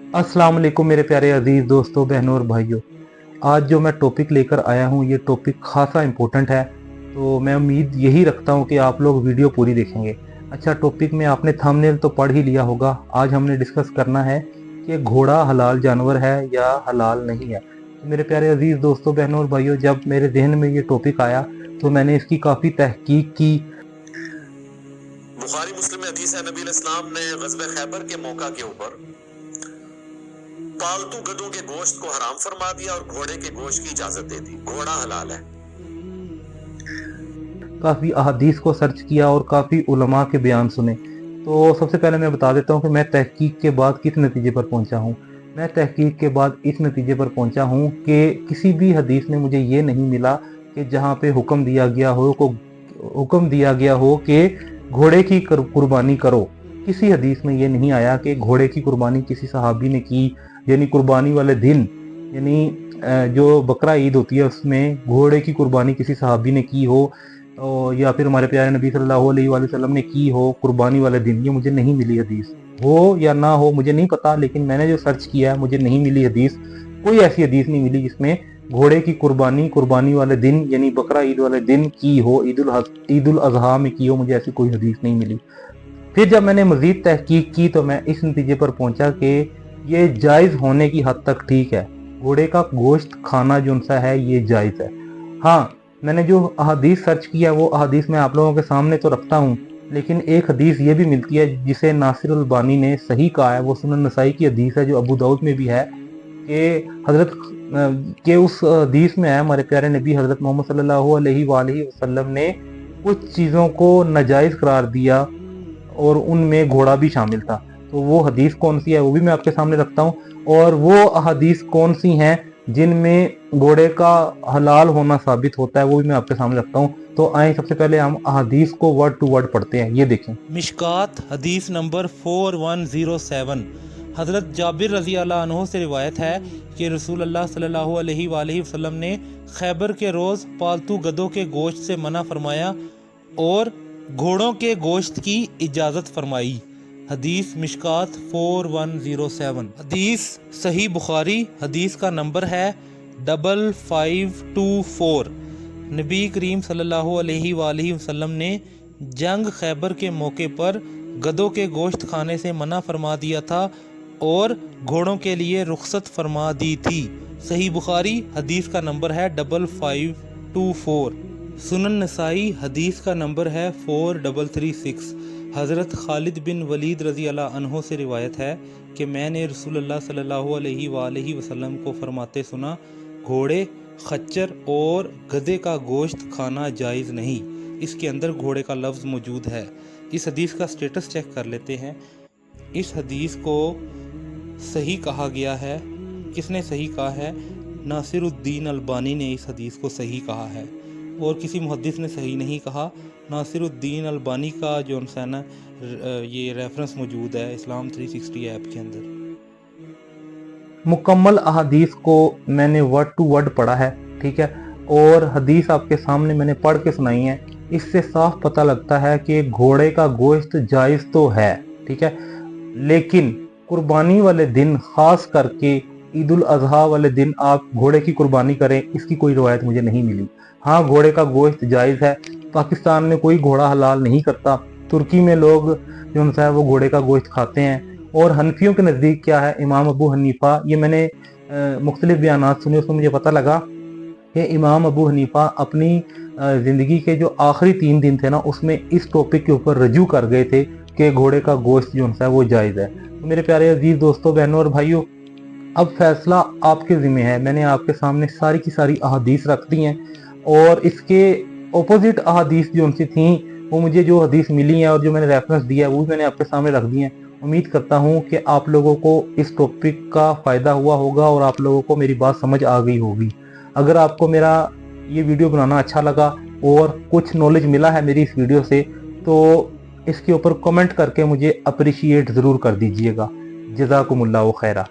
अस्सलाम वालेकुम मेरे प्यारे अजीज़ दोस्तों, बहनों और भाइयों। आज जो मैं टॉपिक लेकर आया हूँ ये टॉपिक खासा इम्पोर्टेंट है, तो मैं उम्मीद यही रखता हूँ कि आप लोग वीडियो पूरी देखेंगे। अच्छा, टॉपिक में आपने थंबनेल तो पढ़ ही लिया होगा। आज हमने डिस्कस करना है कि घोड़ा हलाल जानवर है या हलाल नहीं है। तो मेरे प्यारे अजीज़ दोस्तों, बहनों और भाइयों, जब मेरे जहन में ये टॉपिक आया तो मैंने इसकी काफ़ी तहकीक की। बुखारी मुस्लिम में हदीस है, नबी इस्लाम ने ग़ज़वे खैबर के मौका के ऊपर पालतू गधों के गोश्त को हराम फरमा दिया और घोड़े के गोश्त की इजाजत दे दी। घोड़ा हलाल है। काफ़ी अहादीस को सर्च किया और काफ़ी उलमा के बयान सुने। तो सबसे पहले मैं बता देता हूँ कि मैं तहकीक के बाद किस नतीजे पर पहुँचा हूँ। मैं तहकीक के बाद इस नतीजे पर पहुँचा हूँ कि किसी भी हदीस में मुझे ये नहीं मिला कि जहाँ पे हुक्म दिया गया हो कि घोड़े की कुर्बानी करो। किसी हदीस में ये नहीं आया कि घोड़े की कुर्बानी किसी सहाबी ने की, यानी कुर्बानी वाले दिन, यानी जो बकरा ईद होती है उसमें घोड़े की कुर्बानी किसी सहाबी ने की हो या फिर हमारे प्यारे नबी सल्लल्लाहु अलैहि वसल्लम ने की हो कुर्बानी वाले दिन। ये मुझे नहीं मिली हदीस, हो या ना हो मुझे नहीं पता, लेकिन मैंने जो सर्च किया है मुझे नहीं मिली हदीस। कोई ऐसी हदीस नहीं मिली जिसमें घोड़े की कुर्बानी वाले दिन यानी बकरा ईद वाले दिन की हो, ईदुल अजहा में की हो। मुझे ऐसी कोई हदीस नहीं मिली। फिर जब मैंने मजीद तहकीक की तो मैं इस नतीजे पर पहुंचा कि ये जायज़ होने की हद तक ठीक है। घोड़े का गोश्त खाना जो सा है ये जायज़ है। हाँ, मैंने जो अहादीस सर्च किया वो अहादीस मैं आप लोगों के सामने तो रखता हूँ, लेकिन एक हदीस ये भी मिलती है जिसे नासिर अल्बानी ने सही कहा है। वो सुनन नसाई की हदीस है जो अबू दाऊद में भी है कि हजरत के उस हदीस में है हमारे प्यारे नबी हजरत मोहम्मद सल्लल्लाहु अलैहि वसल्लम ने कुछ चीज़ों को नाजायज़ करार दिया और उनमें घोड़ा भी शामिल था। तो वो हदीस कौन सी है वो भी मैं आपके सामने रखता हूँ, और वो अहादीस कौन सी हैं जिनमें घोड़े का हलाल होना साबित होता है वो भी मैं आपके सामने रखता हूँ। तो आए सबसे पहले हम अहादीस को वर्ड टू वर्ड पढ़ते हैं। ये देखें, मिशकात हदीस नंबर 4107। हज़रत जाबिर रज़ी अल्लाह अन्हु से रिवायत है कि रसूल अल्लाह सल्लल्लाहु अलैहि वसल्लम ने खैबर के रोज़ पालतू गधों के गोश्त से मना फरमाया और घोड़ों के गोश्त की इजाज़त फरमाई। हदीस मिशकात 4107। हदीस सही बुखारी, हदीस का नंबर है 5524। नबी करीम सल्लल्लाहु अलैहि वसल्लम ने जंग खैबर के मौके पर गधों के गोश्त खाने से मना फरमा दिया था और घोड़ों के लिए रुखसत फरमा दी थी। सही बुखारी, हदीस का नंबर है 5524। सुनन नसाई, हदीस का नंबर है 4336। हज़रत खालिद बिन वलीद रज़ी अल्लाह अन्हो से रिवायत है कि मैंने रसूलुल्लाह सल्लल्लाहु अलैहि वसल्लम को फरमाते सुना, घोड़े, खच्चर और गधे का गोश्त खाना जायज़ नहीं। इसके अंदर घोड़े का लफ्ज़ मौजूद है। इस हदीस का स्टेटस चेक कर लेते हैं। इस हदीस को सही कहा गया है। किसने सही कहा है? नासिरुद्दीन अल्बानी ने इस हदीस को सही कहा है और किसी मुहद्दिस ने सही नहीं कहा। नासिरुद्दीन अल्बानी का जो है ना ये रेफरेंस मौजूद है इस्लाम 360 ऐप के अंदर। मुकम्मल अहादीस को मैंने वर्ड टू वर्ड पढ़ा है, ठीक है, और हदीस आपके सामने मैंने पढ़ के सुनाई है। इससे साफ पता लगता है कि घोड़े का गोश्त जायज़ तो है, ठीक है, लेकिन कुर्बानी वाले दिन, खास करके ईदुल अजहा वाले दिन आप घोड़े की कुर्बानी करें, इसकी कोई रवायत मुझे नहीं मिली। हाँ, घोड़े का गोश्त जायज़ है। पाकिस्तान में कोई घोड़ा हलाल नहीं करता। तुर्की में लोग जो है वो घोड़े का गोश्त खाते हैं। और हनफियों के नज़दीक क्या है, इमाम अबू हनीफ़ा, ये मैंने मुख्तलिफ बयानात सुने, उसमें मुझे पता लगा कि इमाम अबू हनीफ़ा अपनी ज़िंदगी के जो आखिरी 3 दिन थे ना उसमें इस टॉपिक के ऊपर रजू कर गए थे कि घोड़े का गोश्त जो है वो जायज़ है। तो मेरे प्यारे अजीज़ दोस्तों, बहनों और भाइयों, अब फैसला आपके ज़िम्मे है। मैंने आपके सामने सारी की सारी अहादीस रख दी हैं और इसके अपोजिट अहादीस जो उनसे थी वो मुझे जो हदीस मिली हैं और जो मैंने रेफरेंस दिया है वो भी मैंने आपके सामने रख दी हैं। उम्मीद करता हूँ कि आप लोगों को इस टॉपिक का फ़ायदा हुआ होगा और आप लोगों को मेरी बात समझ आ गई होगी। अगर आपको मेरा ये वीडियो बनाना अच्छा लगा और कुछ नॉलेज मिला है मेरी इस वीडियो से, तो इसके ऊपर कमेंट करके मुझे अप्रिशिएट ज़रूर कर दीजिएगा। जज़ाकुमुल्लाहु खैरा।